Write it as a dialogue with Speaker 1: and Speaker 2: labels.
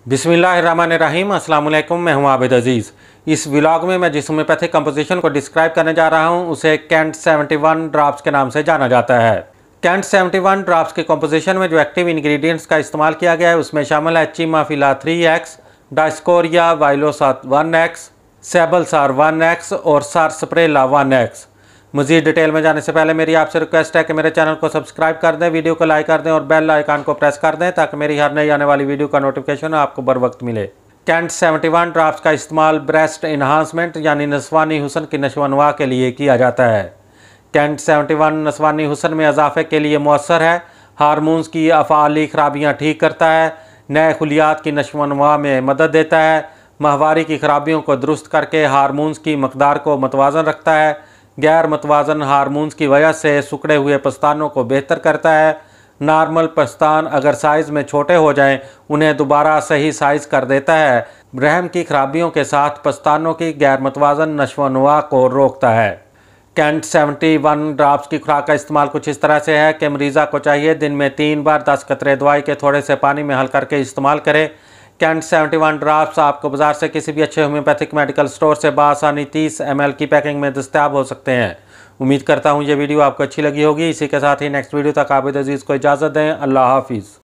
Speaker 1: बिस्मिल्लाहिर्रहमानिर्रहीम। अस्सलाम वालेकुम। मैं हूं आबिद अजीज़। इस व्लॉग में मैं जिस होम्योपैथिक कंपोजिशन को डिस्क्राइब करने जा रहा हूं उसे कैंट 71 ड्रॉप्स के नाम से जाना जाता है। कैंट 71 ड्रॉप्स के कंपोजिशन में जो एक्टिव इंग्रेडिएंट्स का इस्तेमाल किया गया है उसमें शामिल है चिमाफिला 3x, डायस्कोरिया वाइलोसा 1x, सेबलसार 1x और सारसप्रेला 1x। मज़ीद डिटेल में जाने से पहले मेरी आपसे रिक्वेस्ट है कि मेरे चैनल को सब्सक्राइब कर दें, वीडियो को लाइक कर दें और बेल आइकन को प्रेस कर दें ताकि मेरी हर नई आने वाली वीडियो का नोटिफिकेशन आपको बर वक्त मिले। कैंट 71 ड्रॉप्स का इस्तेमाल ब्रेस्ट इन्हांसमेंट यानी नस्वानी हुस्न की नशोनुमा के लिए किया जाता है। कैंट 71 नस्वानी हुस्न में इजाफे के लिए मौसर है, हार्मोन्स की अफ़ाली खराबियाँ ठीक करता है, नए खुलियात की नशोनुमा में मदद देता है, माहवारी की खराबियों को दुरुस्त करके हार्मोन्स की मकदार को मतवाज़न रखता है, गैर मतवाज़न हार्मोन्स की वजह से सिकुड़े हुए पस्तानों को बेहतर करता है, नॉर्मल पस्तान अगर साइज़ में छोटे हो जाएं उन्हें दोबारा सही साइज़ कर देता है, रहम की खराबियों के साथ पस्तानों की गैर मतवाज़न नशोनुमा को रोकता है। कैंट 71 ड्रॉप्स की खुराक का इस्तेमाल कुछ इस तरह से है कि मरीज़ा को चाहिए दिन में 3 बार 10 कतरे दवाई के थोड़े से पानी में हल करके इस्तेमाल करें। कैंट 71 ड्रॉप्स आपको बाजार से किसी भी अच्छे होम्योपैथिक मेडिकल स्टोर से बआसानी 30 ml की पैकिंग में दस्तयाब हो सकते हैं। उम्मीद करता हूँ ये वीडियो आपको अच्छी लगी होगी। इसी के साथ ही नेक्स्ट वीडियो तक आबिद अजीज़ को इजाज़त दें। अल्लाह हाफिज़।